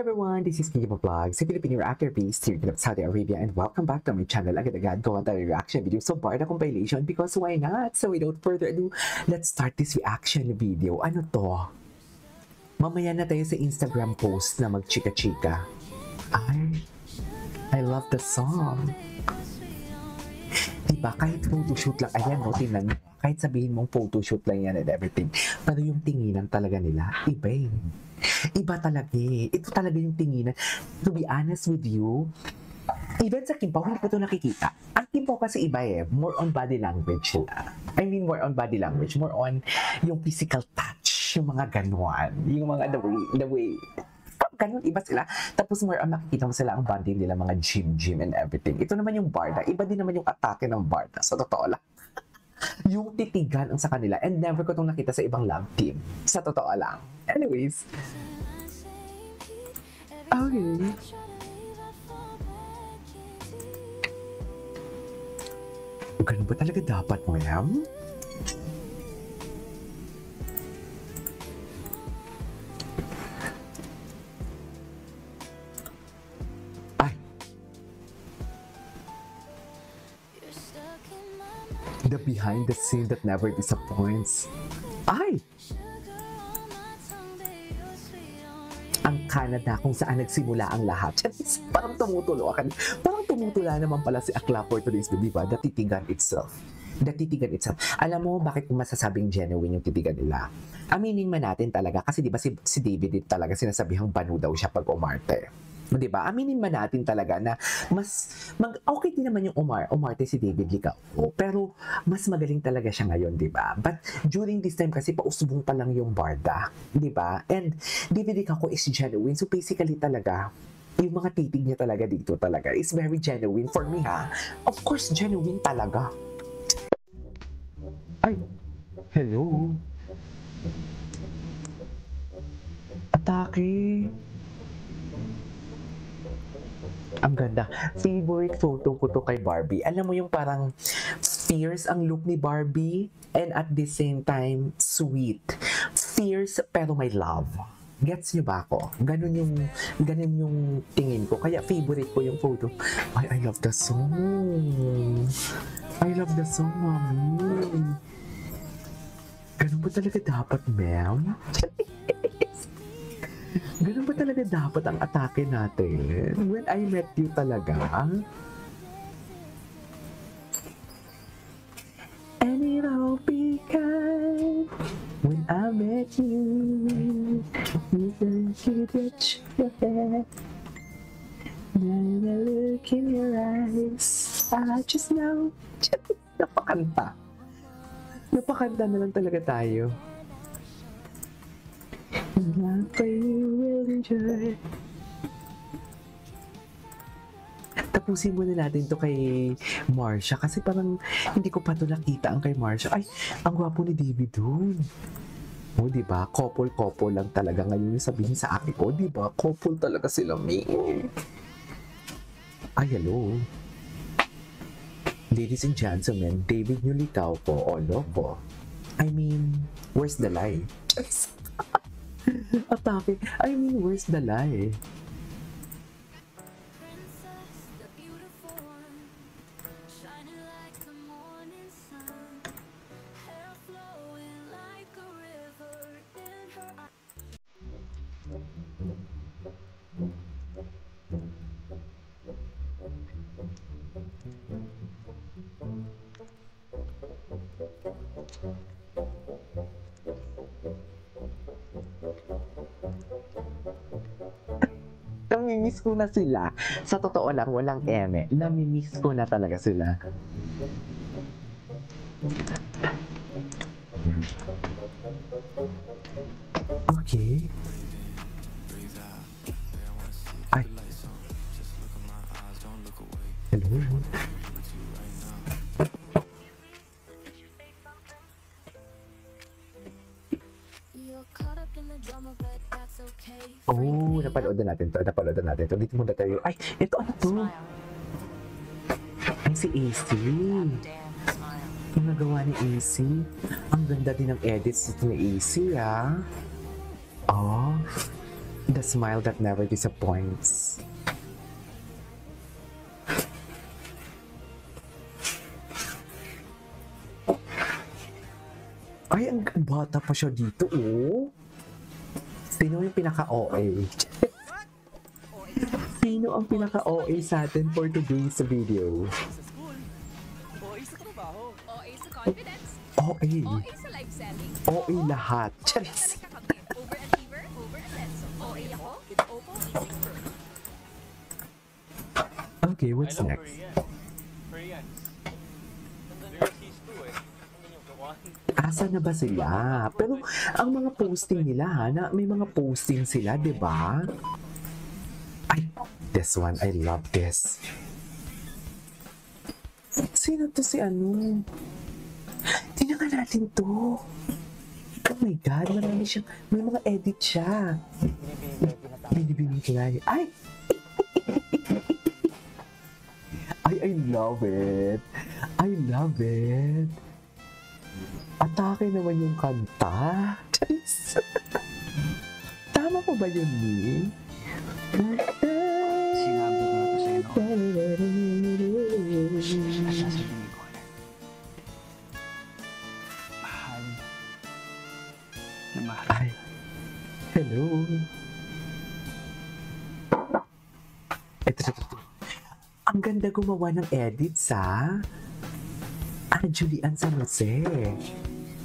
everyone, this is Kiva Vlogs, a Filipino reactor based here in Saudi Arabia, and welcome back to my channel. Agad-agad gawa tayo reaction video so Barda compilation because why not? So without further ado, let's start this reaction video. Ano to? Mamaya na tayo sa Instagram post na magchika-chika. I love the song. Diba, kahit photoshoot lang, ayan no, tingnan nyo. Kahit sabihin mong photoshoot lang yan and everything, pero yung tinginan talaga nila, iba eh. Iba talaga eh. Ito talaga yung tinginan. To be honest with you, even sa Kimpaw, hindi ko ito nakikita. Ang Kimpaw kasi iba eh. More on body language sila. I mean, more on body language. More on yung physical touch. Yung mga ganuan. Yung mga the way. Ganun, iba sila. Tapos more on makikita mo sila ang bonding nila, mga gym and everything. Ito naman yung Barda. Iba din naman yung atake ng Barda. Sa totoo lang. Yung titigan ang sa kanila, and never ko itong nakita sa ibang love team. Sa totoo lang. Anyways. Okay. Ganun ba talaga dapat, ma'am? The behind the scene that never disappoints. Ay! Ang Canada kung saan nagsimula ang lahat. Parang tumutulakan. Parang tumutula naman pala si Akla for today's video, diba? The titigan itself. The titigan itself. Alam mo bakit masasabing genuine yung titigan nila? Aminin man natin talaga. Kasi diba si David din talaga sinasabihang banu daw siya pag umarte. Diba? Aminin man natin talaga na okay din naman yung umarte si David Licao. Pero mas magaling talaga siya ngayon, diba? But during this time kasi pausbong pa lang yung Barda. Diba? And David Licao is genuine. So basically talaga, yung mga titig niya talaga dito talaga is very genuine for me ha. Of course, genuine talaga. Ay, hello. Atake. Ang ganda. Favorite photo ko to kay Barbie. Alam mo yung parang fierce ang look ni Barbie and at the same time, sweet. Fierce pero may love. Gets niyo ba ako? Ganun yung tingin ko. Kaya favorite ko yung photo. I love the song. I love the song, mommy. Ganun ba talaga dapat, ma'am? Ganun ba talaga dapat ang atake natin? When I met you talaga? And it all began when I met you. You said you touch your head. Now I look in your eyes. I just know. Napakanta. Napakanta na lang talaga tayo. And I pray you will enjoy. Tapusin muna natin to kay Marsha kasi parang hindi ko pa to nakita ang kay Marsha. Ay, ang gwapo ni David dun. O, diba? Couple lang talaga ngayon yung sabihin sa akin ko. Diba? Couple talaga sila, me. Ay, hello. Ladies and gentlemen, David Licao po, o loko. I mean, where's the lie? Atake. I mean, where's the lie? Namimiss ko na sila. Sa totoo lang, walang eme. Namimiss ko na talaga sila. Okay. Ay. Hello. Oh, napanood na natin to. Dito muna tayo. Ay, ito ano to? Ay, si AC. Yung nagawa ni AC. Ang ganda din ng edits ni AC, ah. Oh. The smile that never disappoints. Ay, ang bata pa siya dito, oh. Sino yung pinaka-OA? Sino ang pinaka-OA sa atin for today's video? OA sa trabaho. OA sa confidence. OA. OA sa live selling. OA lahat. Charis. Overachiever, oversenso. OA ako, Oppo, easy pro. Okay, I what's love next? Koreans. Because he's two eh. I mean, the one. Asa na ba sila? Pero ang mga posting nila, ha, na may mga posting sila, di ba? Ay, this one, I love this. Sino to si ano? Tingnan nga natin to. Oh my God, marami siyang, may mga edit siya. Binibinigay. Ay! Ay, I love it. I love it. Atake naman yung kanta. Charis. Tama pa ba yun, Ni? Sinabi ko na to sa'yo, no? Sasabihin ko na. Mahal. Na mahal. Ay. Hello. Ito. Ang ganda gumawa ng edits, ha? Julian San Jose.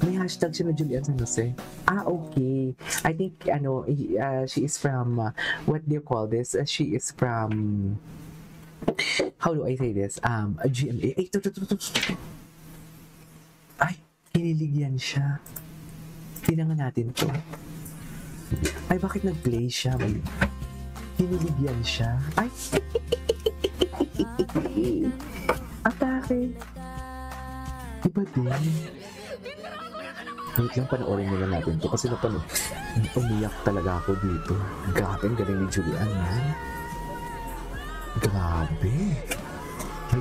May hashtag siya na Julian San Jose. Okay. I think, she is from, what do you call this? She is from, how do I say this? A GMA. Ay, ito. Ay, kinilig yan siya. Tingnan natin to. Ay, bakit nag-play siya? Ay, kinilig yan siya. Ay, atake. Iba din. Wait lang, panoorin nila natin to kasi umiyak talaga ako dito. Grabe, ang galing ni Julian, man. Grabe. Ay,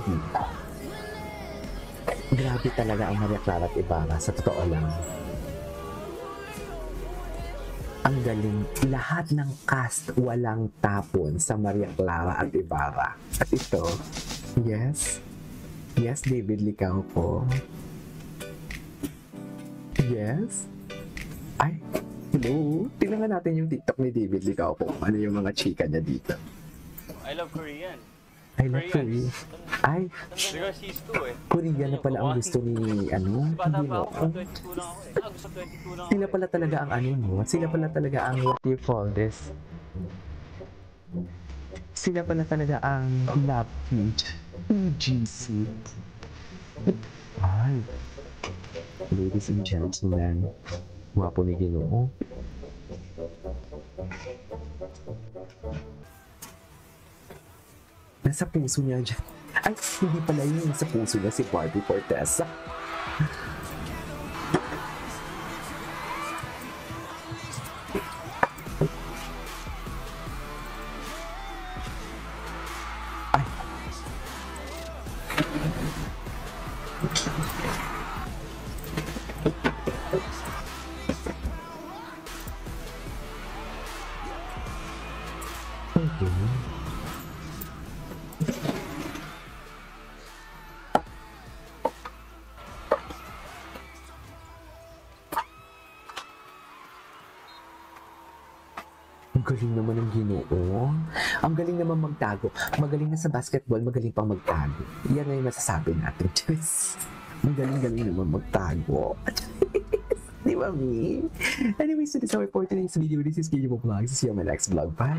grabe talaga ang Maria Clara at Ibarra, sa totoo lang. Ang galing. Lahat ng cast walang tapon sa Maria Clara at Ibarra. At ito, yes, David Licauco. Yes. Ay, hello. Tingnan nga natin yung TikTok ni David Licauco. Ano yung mga chika niya dito. I love Korean. I love Korea. Ay, Because he's two eh. Korea na pala ang gusto ni, Bata hindi pa mo. ako, 22 lang ako eh. Gusto 22 lang ako. Sila pala talaga ang no? Sila pala talaga ang, what do you call this? Sila pala talaga ang love feed. GC. Ay. Ladies and gentlemen, wapo ni Ginoo. Nasa puso niya dyan. Ay, hindi pala yun. Nasa puso niya si Barbie Fortesa. Ay. Okay. Ang galing naman ng Ginoo. Ang galing naman magtago. Magaling na sa basketball, magaling pang magtago. Yan na yung masasabi natin. Ang galing-galing naman magtago. Di ba, Mi? Anyways, so this is our for today's video. This is Kili Vlog. See you on my next vlog. Bye!